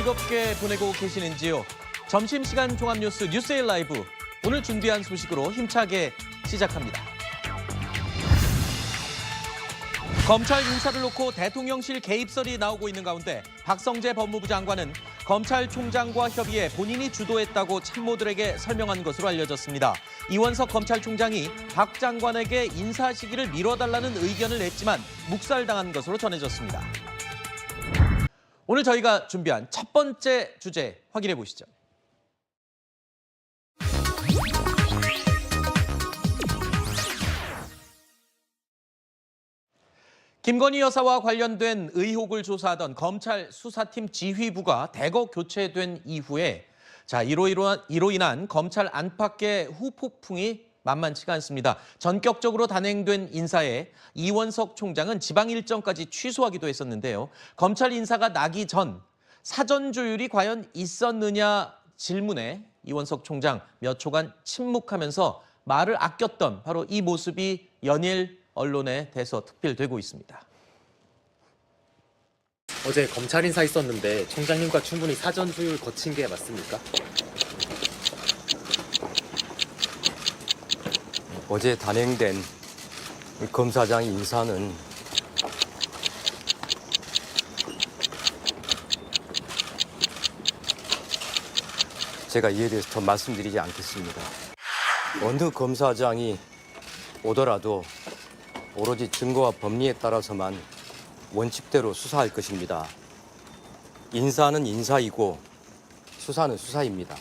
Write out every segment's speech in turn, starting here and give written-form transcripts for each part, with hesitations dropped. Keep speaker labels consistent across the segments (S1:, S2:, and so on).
S1: 즐겁게 보내고 계시는지요? 점심시간 종합뉴스 뉴스에일 라이브. 오늘 준비한 소식으로 힘차게 시작합니다. 검찰 인사를 놓고 대통령실 개입설이 나오고 있는 가운데 박성재 법무부 장관은 검찰총장과 협의해 본인이 주도했다고 참모들에게 설명한 것으로 알려졌습니다. 이원석 검찰총장이 박 장관에게 인사 시기를 미뤄달라는 의견을 냈지만 묵살당한 것으로 전해졌습니다. 오늘 저희가 준비한 첫 번째 주제 확인해 보시죠. 김건희 여사와 관련된 의혹을 조사하던 검찰 수사팀 지휘부가 대거 교체된 이후에 이로 인한 검찰 안팎의 후폭풍이 만만치가 않습니다. 전격적으로 단행된 인사에 이원석 총장은 지방 일정까지 취소하기도 했었는데요. 검찰 인사가 나기 전 사전 조율이 과연 있었느냐 질문에 이원석 총장 몇 초간 침묵하면서 말을 아꼈던 바로 이 모습이 연일 언론에 대서특필되고 있습니다.
S2: 어제 검찰 인사 있었는데 총장님과 충분히 사전 조율 거친 게 맞습니까?
S3: 어제 단행된 검사장 인사는 제가 이에 대해서 더 말씀드리지 않겠습니다. 어느 검사장이 오더라도 오로지 증거와 법리에 따라서만 원칙대로 수사할 것입니다. 인사는 인사이고 수사는 수사입니다.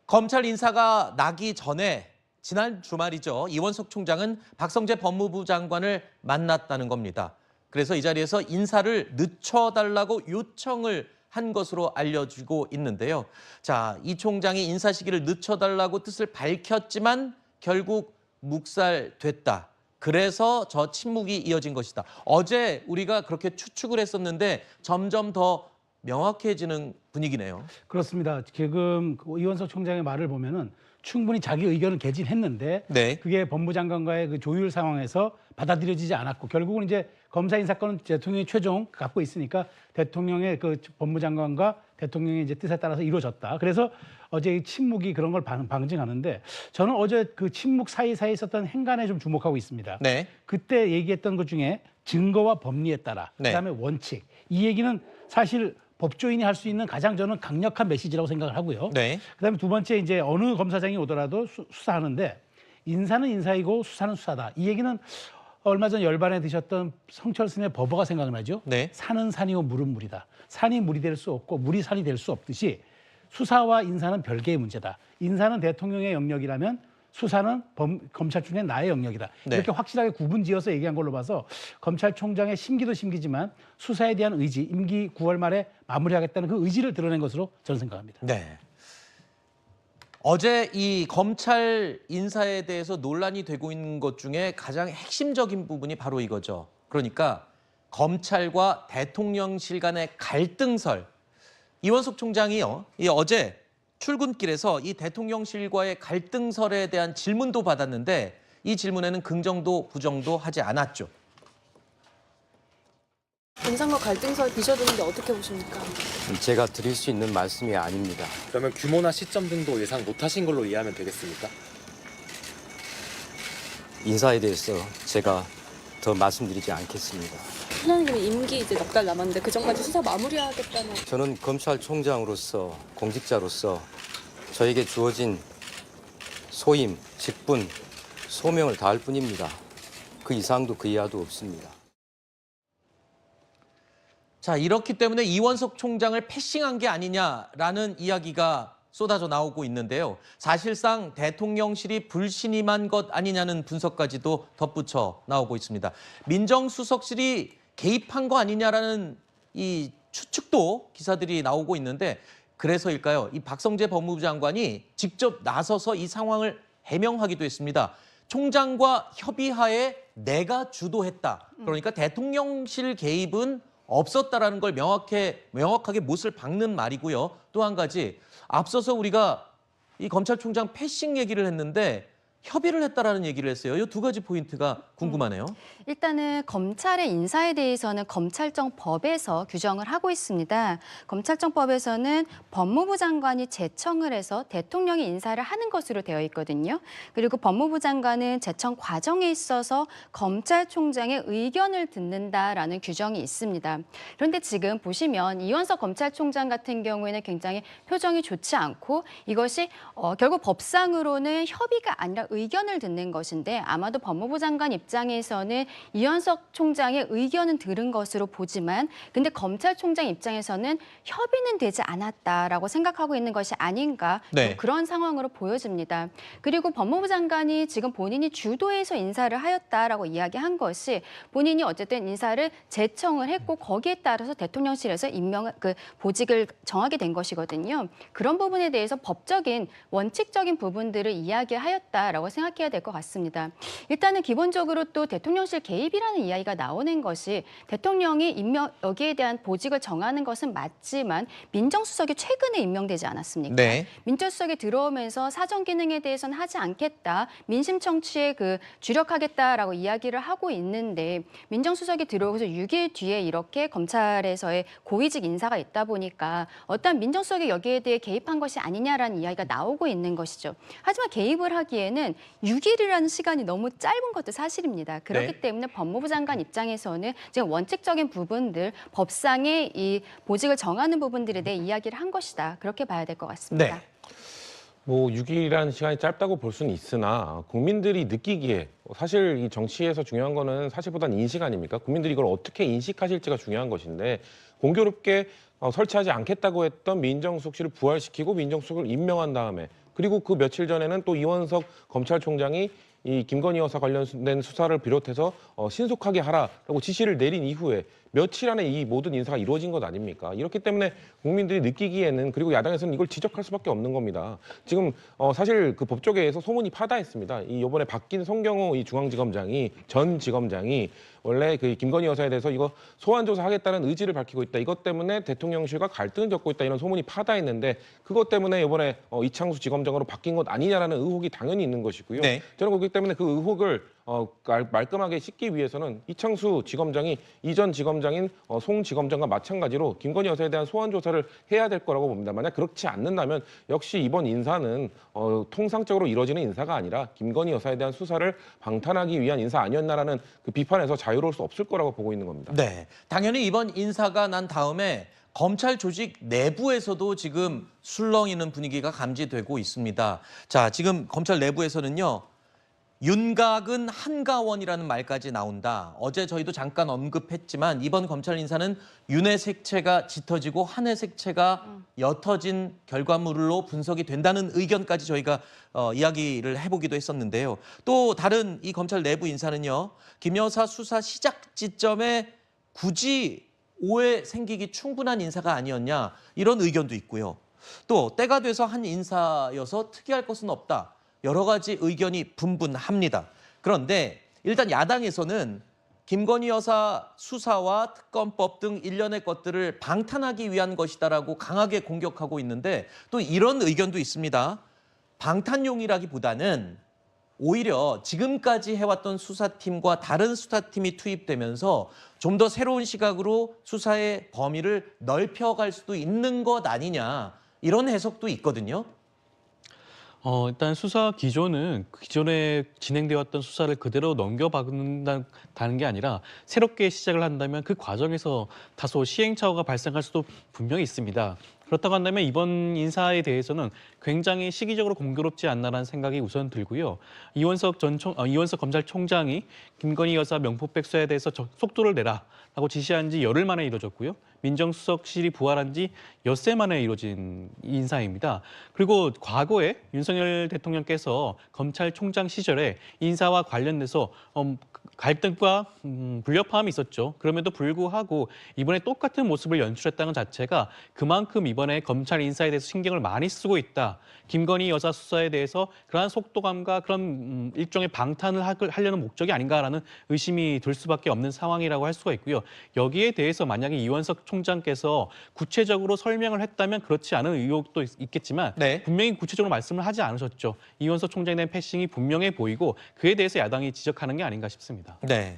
S1: 검찰 인사가 나기 전에 지난 주말이죠. 이원석 총장은 박성재 법무부 장관을 만났다는 겁니다. 그래서 이 자리에서 인사를 늦춰달라고 요청을 한 것으로 알려지고 있는데요. 이 총장이 인사 시기를 늦춰달라고 뜻을 밝혔지만 결국 묵살됐다. 그래서 저 침묵이 이어진 것이다. 어제 우리가 그렇게 추측을 했었는데 점점 더 명확해지는 분위기네요.
S4: 그렇습니다. 지금 이원석 총장의 말을 보면은 충분히 자기 의견을 개진했는데 그게 법무장관과의 그 조율 상황에서 받아들여지지 않았고 결국은 이제 검사 인사권은 대통령이 최종 갖고 있으니까 대통령의 그 법무장관과 대통령의 이제 뜻에 따라서 이루어졌다. 그래서 어제 이 침묵이 그런 걸 방증하는데 저는 어제 그 침묵 사이사이에 있었던 행간에 좀 주목하고 있습니다. 그때 얘기했던 것 중에 증거와 법리에 따라 그다음에 원칙 이 얘기는 사실 법조인이 할 수 있는 가장 저는 강력한 메시지라고 생각을 하고요. 그다음에 두 번째 이제 어느 검사장이 오더라도 수사하는데 인사는 인사이고 수사는 수사다. 이 얘기는 얼마 전 열반에 드셨던 성철스님의 법어가 생각나죠. 산은 산이고 물은 물이다. 산이 물이 될 수 없고 물이 산이 될 수 없듯이 수사와 인사는 별개의 문제다. 인사는 대통령의 영역이라면 수사는 검찰총장의 나의 영역이다. 이렇게 확실하게 구분지어서 얘기한 걸로 봐서 검찰총장의 심기도 심기지만 수사에 대한 의지, 임기 9월 말에 마무리하겠다는 그 의지를 드러낸 것으로 저는 생각합니다.
S1: 어제 이 검찰 인사에 대해서 논란이 되고 있는 것 중에 가장 핵심적인 부분이 바로 이거죠. 그러니까 검찰과 대통령실 간의 갈등설. 이원석 총장이요, 어제 출근길에서 이 대통령실과의 갈등설에 대한 질문도 받았는데 이 질문에는 긍정도 부정도 하지 않았죠.
S5: 인사과 갈등설 비춰두는데 어떻게 보십니까?
S3: 제가 드릴 수 있는 말씀이 아닙니다.
S2: 그러면 규모나 시점 등도 예상 못하신 걸로 이해하면 되겠습니까?
S3: 인사에 대해서 제가 더 말씀드리지 않겠습니다.
S5: 신하님이 임기 이제 넉 달 남았는데 그 전까지 수사 마무리하겠다는.
S3: 저는 검찰총장으로서 공직자로서 저에게 주어진 소임, 직분, 소명을 다할 뿐입니다. 그 이상도 그 이하도 없습니다.
S1: 이렇기 때문에 이원석 총장을 패싱한 게 아니냐라는 이야기가 쏟아져 나오고 있는데요. 사실상 대통령실이 불신임한 것 아니냐는 분석까지도 덧붙여 나오고 있습니다. 민정수석실이 개입한 거 아니냐라는 이 추측도 기사들이 나오고 있는데 그래서일까요? 이 박성재 법무부 장관이 직접 나서서 이 상황을 해명하기도 했습니다. 총장과 협의하에 내가 주도했다. 그러니까 대통령실 개입은 없었다라는 걸 명확하게 못을 박는 말이고요. 또 한 가지 앞서서 우리가 이 검찰총장 패싱 얘기를 했는데 협의를 했다라는 얘기를 했어요. 이 두 가지 포인트가 궁금하네요.
S6: 일단은 검찰의 인사에 대해서는 검찰청법에서 규정을 하고 있습니다. 검찰청법에서는 법무부 장관이 제청을 해서 대통령이 인사를 하는 것으로 되어 있거든요. 그리고 법무부 장관은 제청 과정에 있어서 검찰총장의 의견을 듣는다라는 규정이 있습니다. 그런데 지금 보시면 이원석 검찰총장 같은 경우에는 굉장히 표정이 좋지 않고 이것이 결국 법상으로는 협의가 아니라 의견을 듣는 것인데 아마도 법무부 장관 입장에서는 이원석 총장의 의견은 들은 것으로 보지만 근데 검찰총장 입장에서는 협의는 되지 않았다라고 생각하고 있는 것이 아닌가
S1: 네.
S6: 그런 상황으로 보여집니다. 그리고 법무부 장관이 지금 본인이 주도해서 인사를 하였다라고 이야기한 것이 본인이 어쨌든 인사를 제청을 했고 거기에 따라서 대통령실에서 보직을 정하게 된 것이거든요. 그런 부분에 대해서 법적인 원칙적인 부분들을 이야기하였다라고 생각해야 될 것 같습니다. 일단은 기본적으로 또 대통령실 개입이라는 이야기가 나오는 것이 대통령이 여기에 대한 보직을 정하는 것은 맞지만 민정수석이 최근에 임명되지 않았습니까?
S1: 네.
S6: 민정수석이 들어오면서 사정 기능에 대해서는 하지 않겠다, 민심 청취에 주력하겠다라고 이야기를 하고 있는데 민정수석이 들어오고서 6일 뒤에 이렇게 검찰에서의 고위직 인사가 있다 보니까 어떤 민정수석이 여기에 대해 개입한 것이 아니냐라는 이야기가 나오고 있는 것이죠. 하지만 개입을 하기에는 6일이라는 시간이 너무 짧은 것도 사실입니다. 그렇기
S1: 네.
S6: 때문에 법무부 장관 입장에서는 지금 원칙적인 부분들, 법상의 이 보직을 정하는 부분들에 대해 이야기를 한 것이다. 그렇게 봐야 될 것 같습니다.
S1: 네.
S7: 뭐 6일이라는 시간이 짧다고 볼 수는 있으나 국민들이 느끼기에 사실 이 정치에서 중요한 거는 사실보다는 인식 아닙니까? 국민들이 이걸 어떻게 인식하실지가 중요한 것인데 공교롭게 설치하지 않겠다고 했던 민정수석실을 부활시키고 민정수석을 임명한 다음에 그리고 그 며칠 전에는 또 이원석 검찰총장이 이 김건희 여사 관련된 수사를 비롯해서 신속하게 하라라고 지시를 내린 이후에 며칠 안에 이 모든 인사가 이루어진 것 아닙니까? 이렇기 때문에 국민들이 느끼기에는 그리고 야당에서는 이걸 지적할 수밖에 없는 겁니다. 지금 사실 그 법조계에서 소문이 파다했습니다. 이 이번에 바뀐 송경호 이 중앙지검장이 전 지검장이 원래 그 김건희 여사에 대해서 이거 소환 조사하겠다는 의지를 밝히고 있다. 이것 때문에 대통령실과 갈등을 겪고 있다. 이런 소문이 파다했는데 그것 때문에 이번에 이창수 지검장으로 바뀐 것 아니냐라는 의혹이 당연히 있는 것이고요.
S1: 네.
S7: 저는 그렇기 때문에 그 의혹을 말끔하게 씻기 위해서는 이창수 지검장이 이전 지검장인 송 지검장과 마찬가지로 김건희 여사에 대한 소환 조사를 해야 될 거라고 봅니다. 만약 그렇지 않는다면 역시 이번 인사는 통상적으로 이루어지는 인사가 아니라 김건희 여사에 대한 수사를 방탄하기 위한 인사 아니었나라는 그 비판에서 자유로울 수 없을 거라고 보고 있는 겁니다.
S1: 네. 당연히 이번 인사가 난 다음에 검찰 조직 내부에서도 지금 술렁이는 분위기가 감지되고 있습니다. 자, 지금 검찰 내부에서는요. 윤곽은 한가원이라는 말까지 나온다. 어제 저희도 잠깐 언급했지만 이번 검찰 인사는 윤의 색채가 짙어지고 한의 색채가 옅어진 결과물로 분석이 된다는 의견까지 저희가 이야기를 해보기도 했었는데요. 또 다른 이 검찰 내부 인사는요. 김 여사 수사 시작 지점에 굳이 오해 생기기 충분한 인사가 아니었냐 이런 의견도 있고요. 또 때가 돼서 한 인사여서 특이할 것은 없다. 여러 가지 의견이 분분합니다. 그런데 일단 야당에서는 김건희 여사 수사와 특검법 등 일련의 것들을 방탄하기 위한 것이다라고 강하게 공격하고 있는데 또 이런 의견도 있습니다. 방탄용이라기보다는 오히려 지금까지 해왔던 수사팀과 다른 수사팀이 투입되면서 좀 더 새로운 시각으로 수사의 범위를 넓혀갈 수도 있는 것 아니냐 이런 해석도 있거든요.
S8: 일단 수사 기조는 기존에 진행되어 왔던 수사를 그대로 넘겨받는다는 게 아니라 새롭게 시작을 한다면 그 과정에서 다소 시행착오가 발생할 수도 분명히 있습니다. 그렇다고 한다면 이번 인사에 대해서는 굉장히 시기적으로 공교롭지 않나라는 생각이 우선 들고요. 이원석 검찰총장이 김건희 여사 명품백수에 대해서 속도를 내라라고 지시한 지 열흘 만에 이루어졌고요. 민정수석실이 부활한 지 엿새 만에 이루어진 인사입니다. 그리고 과거에 윤석열 대통령께서 검찰총장 시절에 인사와 관련돼서 갈등과 불협화음이 있었죠. 그럼에도 불구하고 이번에 똑같은 모습을 연출했다는 자체가 그만큼 이번에 검찰 인사에 대해서 신경을 많이 쓰고 있다. 아닌가. 김건희 여사 수사에 대해서 그러한 속도감과 그런 일종의 방탄을 하려는 목적이 아닌가라는 의심이 들 수밖에 없는 상황이라고 할 수가 있고요. 여기에 대해서 만약에 이원석 총장께서 구체적으로 설명을 했다면 그렇지 않은 의혹도 있겠지만
S1: 네.
S8: 분명히 구체적으로 말씀을 하지 않으셨죠. 이원석 총장에 대한 패싱이 분명해 보이고 그에 대해서 야당이 지적하는 게 아닌가 싶습니다.
S1: 네.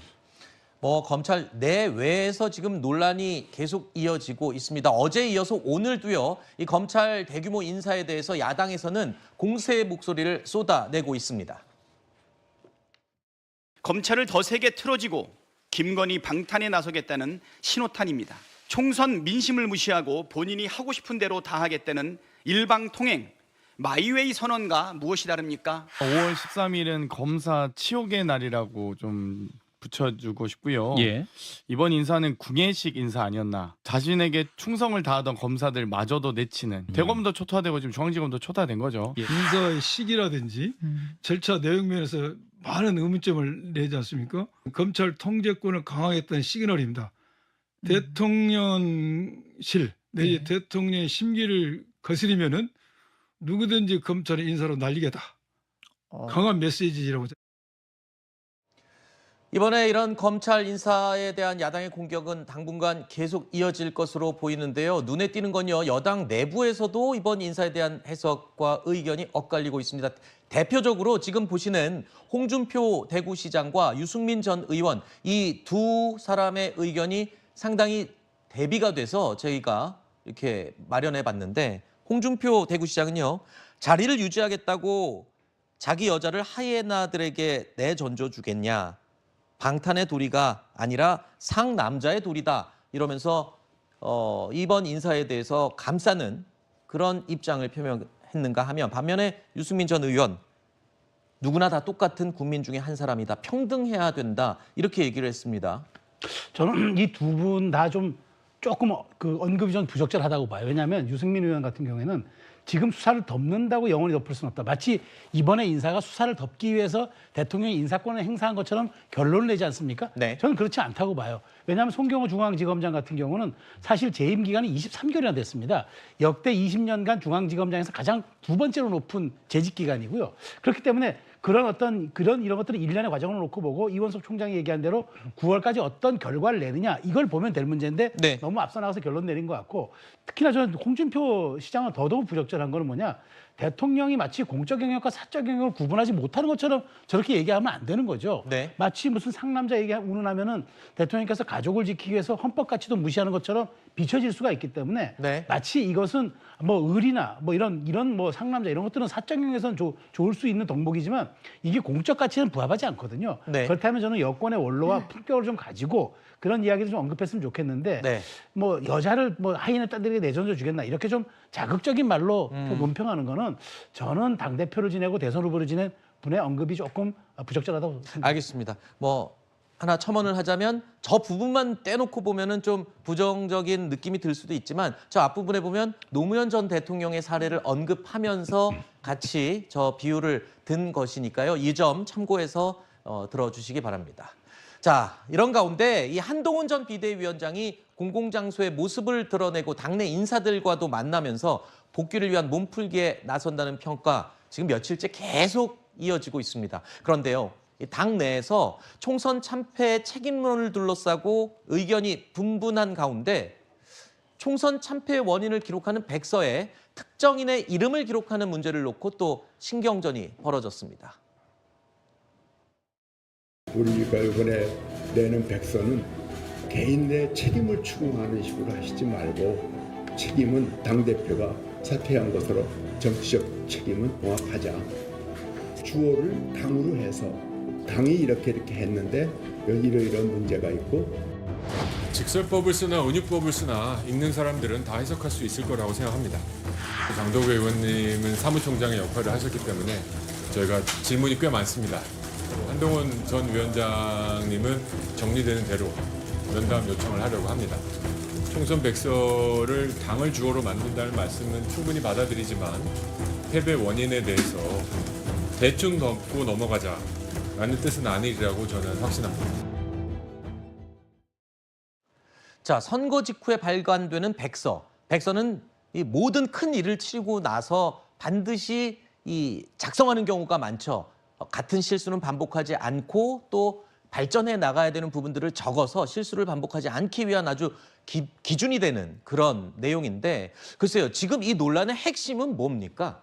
S1: 뭐 검찰 내외에서 지금 논란이 계속 이어지고 있습니다. 어제에 이어서 오늘도요. 이 검찰 대규모 인사에 대해서 야당에서는 공세의 목소리를 쏟아내고 있습니다.
S9: 검찰을 더 세게 틀어지고 김건희 방탄에 나서겠다는 신호탄입니다. 총선 민심을 무시하고 본인이 하고 싶은 대로 다 하겠다는 일방통행, 마이웨이 선언과 무엇이 다릅니까?
S10: 5월 13일은 검사 치욕의 날이라고 좀 붙여주고 싶고요.
S11: 예.
S10: 이번 인사는 궁예식 인사 아니었나. 자신에게 충성을 다하던 검사들마저도 내치는. 대검도 초토화되고 지금 중앙지검도 초토화된 거죠.
S11: 예.
S12: 인사의 시기라든지 절차 내용 면에서 많은 의문점을 내지 않습니까? 검찰 통제권을 강화했던 시그널입니다. 대통령실 내지 대통령의 심기를 거스리면은 누구든지 검찰의 인사로 날리겠다. 강한 메시지라고.
S1: 이번에 이런 검찰 인사에 대한 야당의 공격은 당분간 계속 이어질 것으로 보이는데요. 눈에 띄는 건요. 여당 내부에서도 이번 인사에 대한 해석과 의견이 엇갈리고 있습니다. 대표적으로 지금 보시는 홍준표 대구시장과 유승민 전 의원 이 두 사람의 의견이 상당히 대비가 돼서 저희가 이렇게 마련해 봤는데 홍준표 대구시장은요. 자리를 유지하겠다고 자기 여자를 하이에나들에게 내던져 주겠냐. 방탄의 도리가 아니라 상남자의 도리다 이러면서 이번 인사에 대해서 감싸는 그런 입장을 표명했는가 하면 반면에 유승민 전 의원 누구나 다 똑같은 국민 중에 한 사람이다. 평등해야 된다. 이렇게 얘기를 했습니다.
S4: 저는 이 두 분 다 좀 조금 그 언급이 좀 부적절하다고 봐요. 왜냐하면 유승민 의원 같은 경우에는 지금 수사를 덮는다고 영원히 덮을 수는 없다. 마치 이번에 인사가 수사를 덮기 위해서 대통령이 인사권을 행사한 것처럼 결론을 내지 않습니까?
S1: 네.
S4: 저는 그렇지 않다고 봐요. 왜냐하면 송경호 중앙지검장 같은 경우는 사실 재임 기간이 23개월이나 됐습니다. 역대 20년간 중앙지검장에서 가장 두 번째로 높은 재직 기간이고요. 그렇기 때문에 이런 것들은 일련의 과정을 놓고 보고 이원석 총장이 얘기한 대로 9월까지 어떤 결과를 내느냐 이걸 보면 될 문제인데
S1: 네.
S4: 너무 앞서 나가서 결론 내린 것 같고 특히나 저는 홍준표 시장은 더더욱 부적절한 거는 뭐냐 대통령이 마치 공적 영역과 사적 영역을 구분하지 못하는 것처럼 저렇게 얘기하면 안 되는 거죠.
S1: 네. 마치
S4: 마치 무슨 상남자 얘기 운운하면은 대통령께서 가족을 지키기 위해서 헌법 가치도 무시하는 것처럼 비춰질 수가 있기 때문에
S1: 네.
S4: 마치 이것은 뭐 의리나 뭐 이런 뭐 상남자 이런 것들은 사적 영역에서는 좋을 수 있는 덕목이지만 이게 공적 가치는 부합하지 않거든요.
S1: 네.
S4: 그렇다면 저는 여권의 원로와 품격을 좀 가지고 그런 이야기를 좀 언급했으면 좋겠는데
S1: 네.
S4: 뭐 여자를 뭐 하이에나들에게 내전져 주겠나 이렇게 좀 자극적인 말로 논평하는 거는 저는 당대표를 지내고 대선 후보를 지낸 분의 언급이 조금 부적절하다고 생각합니다.
S1: 알겠습니다. 뭐 하나 첨언을 하자면 저 부분만 떼놓고 보면은 좀 부정적인 느낌이 들 수도 있지만 저 앞부분에 보면 노무현 전 대통령의 사례를 언급하면서 같이 저 비유를 든 것이니까요. 이 점 참고해서 들어주시기 바랍니다. 자, 이런 가운데 이 한동훈 전 비대위원장이 공공장소의 모습을 드러내고 당내 인사들과도 만나면서 복귀를 위한 몸풀기에 나선다는 평가 지금 며칠째 계속 이어지고 있습니다. 그런데요. 당 내에서 총선 참패의 책임론을 둘러싸고 의견이 분분한 가운데 총선 참패의 원인을 기록하는 백서에 특정인의 이름을 기록하는 문제를 놓고 또 신경전이 벌어졌습니다.
S13: 우리가 이번에 내는 백서는 개인의 책임을 추궁하는 식으로 하시지 말고 책임은 당대표가 사퇴한 것으로 정치적 책임은 봉합하자. 주어를 당으로 해서 당이 이렇게 했는데 이런 문제가 있고
S14: 직설법을 쓰나 은유법을 쓰나 읽는 사람들은 다 해석할 수 있을 거라고 생각합니다. 장도구 의원님은 사무총장의 역할을 하셨기 때문에 저희가 질문이 꽤 많습니다. 한동훈 전 위원장님은 정리되는 대로 면담 요청을 하려고 합니다. 총선 백서를 당을 주어로 만든다는 말씀은 충분히 받아들이지만 패배 원인에 대해서 대충 덮고 넘어가자라는 뜻은 아니라고 저는 확신합니다.
S1: 자, 선거 직후에 발간되는 백서. 백서는 이 모든 큰 일을 치르고 나서 반드시 이 작성하는 경우가 많죠. 같은 실수는 반복하지 않고 또 발전해 나가야 되는 부분들을 적어서 실수를 반복하지 않기 위한 아주 기준이 되는 그런 내용인데 글쎄요. 지금 이 논란의 핵심은 뭡니까?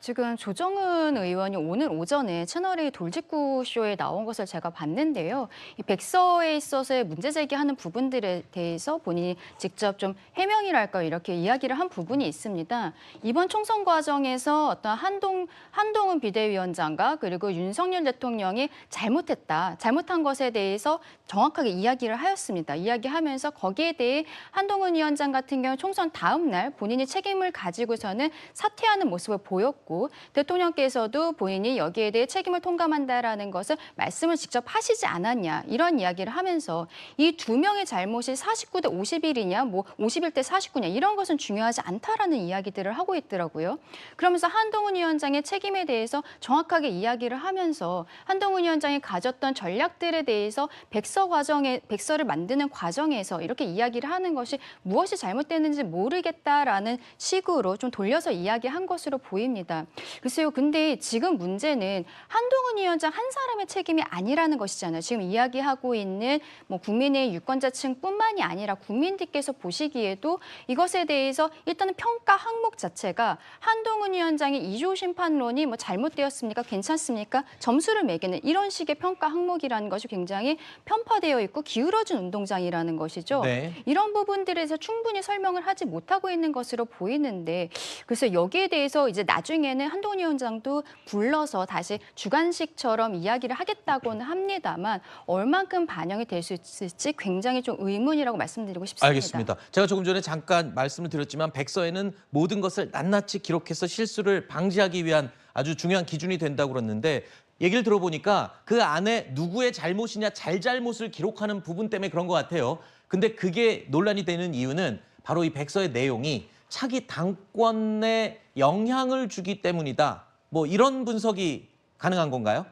S6: 지금 조정은 의원이 오늘 오전에 채널A 돌직구 쇼에 나온 것을 제가 봤는데요. 이 백서에 있어서의 문제 제기하는 부분들에 대해서 본인이 직접 좀 해명이랄까요, 이렇게 이야기를 한 부분이 있습니다. 이번 총선 과정에서 어떤 한동훈 비대위원장과 그리고 윤석열 대통령이 잘못한 것에 대해서 정확하게 이야기를 하였습니다. 이야기하면서 거기에 대해 한동훈 위원장 같은 경우 총선 다음 날 본인이 책임을 가지고서는 사퇴하는 모습을 보였고 대통령께서도 본인이 여기에 대해 책임을 통감한다라는 것을 말씀을 직접 하시지 않았냐 이런 이야기를 하면서 이 두 명의 잘못이 49대 51이냐 뭐 51대 49냐 이런 것은 중요하지 않다라는 이야기들을 하고 있더라고요. 그러면서 한동훈 위원장의 책임에 대해서 정확하게 이야기를 하면서 한동훈 위원장이 가졌던 전략들에 대해서 백서를 만드는 과정에서 이렇게 이야기를 하는 것이 무엇이 잘못됐는지 모르겠다라는 식으로 좀 돌려서 이야기한 것으로 보입니다. 글쎄요, 근데 지금 문제는 한동훈 위원장 한 사람의 책임이 아니라는 것이잖아요. 지금 이야기하고 있는 뭐 국민의 유권자층뿐만이 아니라 국민들께서 보시기에도 이것에 대해서 일단은 평가 항목 자체가 한동훈 위원장의 이조 심판론이 뭐 잘못되었습니까? 괜찮습니까? 점수를 매기는 이런 식의 평가 항목이라는 것이 굉장히 편파되어 있고 기울어진 운동장이라는 것이죠.
S1: 네.
S6: 이런 부분들에서 충분히 설명을 하지 못하고 있는 것으로 보이는데 그래서 여기에 대해서 이제 나중에는 한동훈 위원장도 불러서 다시 주관식처럼 이야기를 하겠다고는 합니다만 얼만큼 반영이 될 수 있을지 굉장히 좀 의문이라고 말씀드리고 싶습니다.
S1: 알겠습니다. 제가 조금 전에 잠깐 말씀을 드렸지만 백서에는 모든 것을 낱낱이 기록해서 실수를 방지하기 위한 아주 중요한 기준이 된다고 그랬는데 얘기를 들어보니까 그 안에 누구의 잘못이냐 잘잘못을 기록하는 부분 때문에 그런 것 같아요. 근데 그게 논란이 되는 이유는 바로 이 백서의 내용이 차기 당권에 영향을 주기 때문이다. 뭐 이런 분석이 가능한 건가요?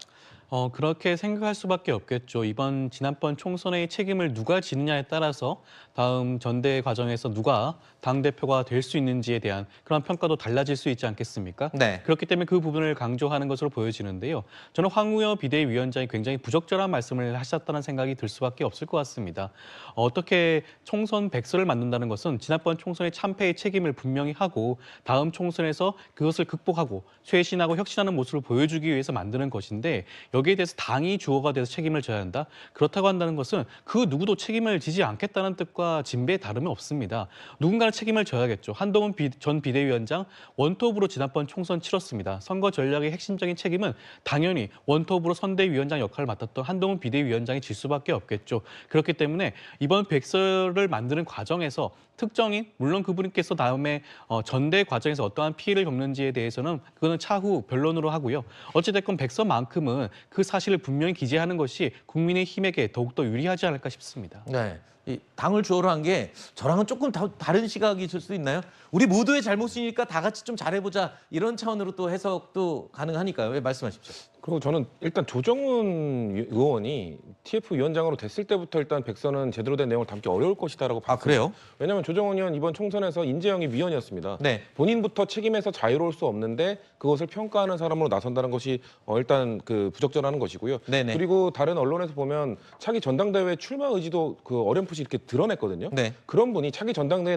S8: 그렇게 생각할 수밖에 없겠죠. 지난번 총선의 책임을 누가 지느냐에 따라서 다음 전대 과정에서 누가 당대표가 될 수 있는지에 대한 그런 평가도 달라질 수 있지 않겠습니까?
S1: 네.
S8: 그렇기 때문에 그 부분을 강조하는 것으로 보여지는데요. 저는 황우여 비대위원장이 굉장히 부적절한 말씀을 하셨다는 생각이 들 수밖에 없을 것 같습니다. 어떻게 총선 백서를 만든다는 것은 지난번 총선의 참패의 책임을 분명히 하고 다음 총선에서 그것을 극복하고 쇄신하고 혁신하는 모습을 보여주기 위해서 만드는 것인데 여기에 대해서 당이 주어가 돼서 책임을 져야 한다. 그렇다고 한다는 것은 그 누구도 책임을 지지 않겠다는 뜻과 진배에 다름이 없습니다. 누군가는 책임을 져야겠죠. 한동훈 전 비대위원장 원톱으로 지난번 총선 치렀습니다. 선거 전략의 핵심적인 책임은 당연히 원톱으로 선대위원장 역할을 맡았던 한동훈 비대위원장이 질 수밖에 없겠죠. 그렇기 때문에 이번 백서를 만드는 과정에서 특정인, 물론 그분께서 다음에 전대 과정에서 어떠한 피해를 겪는지에 대해서는 그거는 차후 변론으로 하고요. 어찌됐건 백서만큼은 그 사실을 분명히 기재하는 것이 국민의힘에게 더욱더 유리하지 않을까 싶습니다.
S1: 네. 이 당을 주어로 한 게 저랑은 조금 다른 시각이 있을 수 있나요? 우리 모두의 잘못이니까 다 같이 좀 잘해보자 이런 차원으로 또 해석도 가능하니까요. 왜 말씀하십시오.
S7: 그리고 저는 일단 조정은 의원이 TF 위원장으로 됐을 때부터 일단 백서는 제대로 된 내용을 담기 어려울 것이다라고 봤습니다.
S1: 그래요?
S7: 왜냐하면 조정은 의원 이번 총선에서 인재영입 위원이었습니다.
S1: 네.
S7: 본인부터 책임에서 자유로울 수 없는데 그것을 평가하는 사람으로 나선다는 것이 일단 그 부적절한 것이고요.
S1: 네네.
S7: 그리고 다른 언론에서 보면 차기 전당대회 출마 의지도 그 어렴풋이 이렇게 드러냈거든요.
S1: 네.
S7: 그런 분이 차기 전당대회에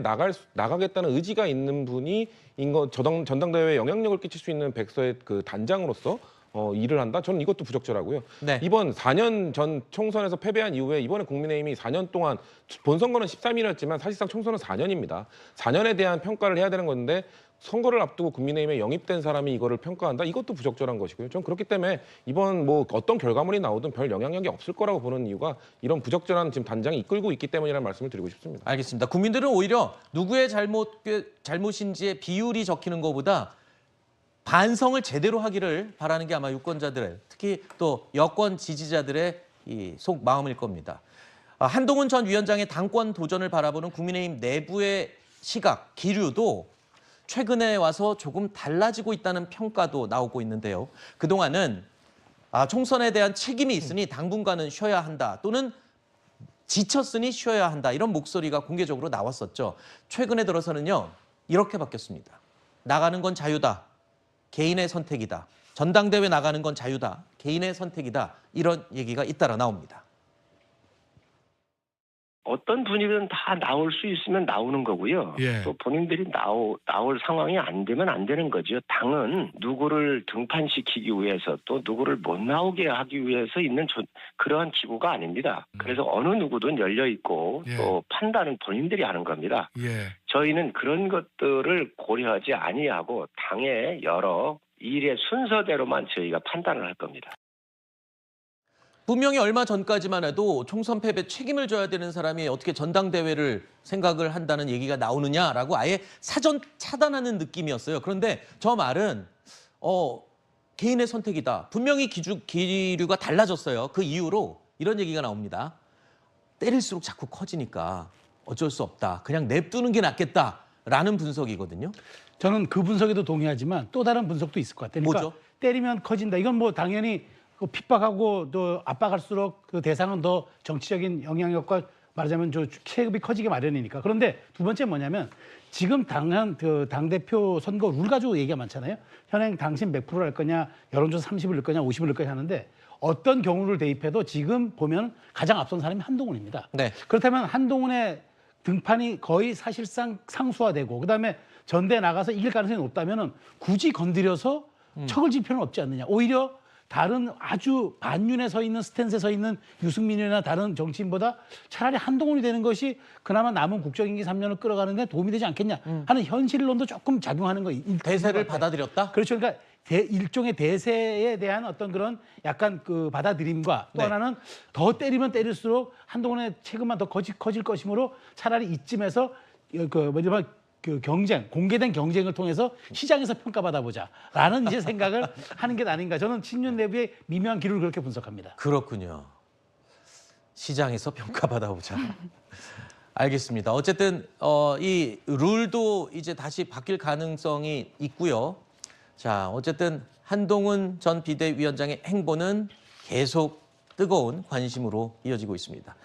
S7: 나가겠다는 의지가 있는 분이 전당대회에 영향력을 끼칠 수 있는 백서의 그 단장으로서 일을 한다? 저는 이것도 부적절하고요.
S1: 네.
S7: 이번 4년 전 총선에서 패배한 이후에 이번에 국민의힘이 4년 동안 본선거는 13일이었지만 사실상 총선은 4년입니다. 4년에 대한 평가를 해야 되는 건데 선거를 앞두고 국민의힘에 영입된 사람이 이거를 평가한다? 이것도 부적절한 것이고요. 전 그렇기 때문에 이번 뭐 어떤 결과물이 나오든 별 영향력이 없을 거라고 보는 이유가 이런 부적절한 지금 단장이 이끌고 있기 때문이라는 말씀을 드리고 싶습니다.
S1: 알겠습니다. 국민들은 오히려 누구의 잘못인지의 비율이 적히는 것보다 반성을 제대로 하기를 바라는 게 아마 유권자들의 특히 또 여권 지지자들의 이 속 마음일 겁니다. 한동훈 전 위원장의 당권 도전을 바라보는 국민의힘 내부의 시각, 기류도 최근에 와서 조금 달라지고 있다는 평가도 나오고 있는데요. 그동안은 총선에 대한 책임이 있으니 당분간은 쉬어야 한다 또는 지쳤으니 쉬어야 한다 이런 목소리가 공개적으로 나왔었죠. 최근에 들어서는요. 이렇게 바뀌었습니다. 나가는 건 자유다. 개인의 선택이다. 전당대회 나가는 건 자유다. 개인의 선택이다. 이런 얘기가 잇따라 나옵니다.
S11: 어떤 분이든 다 나올 수 있으면 나오는 거고요.
S12: 예.
S11: 또 본인들이 나올 상황이 안 되면 안 되는 거죠. 당은 누구를 등판시키기 위해서 또 누구를 못 나오게 하기 위해서 있는 그러한 기구가 아닙니다. 그래서 어느 누구든 열려 있고
S12: 예.
S11: 또 판단은 본인들이 하는 겁니다.
S12: 예.
S11: 저희는 그런 것들을 고려하지 아니하고 당의 여러 일의 순서대로만 저희가 판단을 할 겁니다.
S1: 분명히 얼마 전까지만 해도 총선 패배 책임을 져야 되는 사람이 어떻게 전당대회를 생각을 한다는 얘기가 나오느냐라고 아예 사전 차단하는 느낌이었어요. 그런데 저 말은 개인의 선택이다. 분명히 기류가 달라졌어요. 그 이후로 이런 얘기가 나옵니다. 때릴수록 자꾸 커지니까 어쩔 수 없다. 그냥 냅두는 게 낫겠다라는 분석이거든요.
S4: 저는 그 분석에도 동의하지만 또 다른 분석도 있을 것 같아요. 그러니까
S1: 뭐죠?
S4: 때리면 커진다. 이건 뭐 당연히 그 핍박하고 또 압박할수록 그 대상은 더 정치적인 영향력과 말하자면 저 체급이 커지게 마련이니까. 그런데 두 번째 뭐냐면 지금 당대표 선거 룰 가지고 얘기가 많잖아요. 현행 당신 몇 프로 할 거냐, 여론조사 30을 넣을 거냐, 50을 넣을 거냐 하는데 어떤 경우를 대입해도 지금 보면 가장 앞선 사람이 한동훈입니다.
S1: 네.
S4: 그렇다면 한동훈의 등판이 거의 사실상 상수화되고 그다음에 전대 나가서 이길 가능성이 높다면은 굳이 건드려서 척을 질 필요는 없지 않느냐. 오히려 다른 아주 반윤에 서 있는 스탠스에 서 있는 유승민이나 다른 정치인보다 차라리 한동훈이 되는 것이 그나마 남은 국정임기 3년을 끌어가는 데 도움이 되지 않겠냐 하는 현실론도 조금 작용하는 거.
S1: 대세를 받아들였다?
S4: 그렇죠. 그러니까 일종의 대세에 대한 어떤 그런 약간 그 받아들임과 또
S1: 네.
S4: 하나는 더 때리면 때릴수록 한동훈의 체급만 더 커질 것이므로 차라리 이쯤에서 그 경쟁, 공개된 경쟁을 통해서 시장에서 평가받아 보자라는 이제 생각을 하는 게 아닌가. 저는 친윤 내부의 미묘한 기류를 그렇게 분석합니다.
S1: 그렇군요. 시장에서 평가받아보자. 알겠습니다. 어쨌든 이 룰도 이제 다시 바뀔 가능성이 있고요. 자, 어쨌든 한동훈 전 비대위원장의 행보는 계속 뜨거운 관심으로 이어지고 있습니다.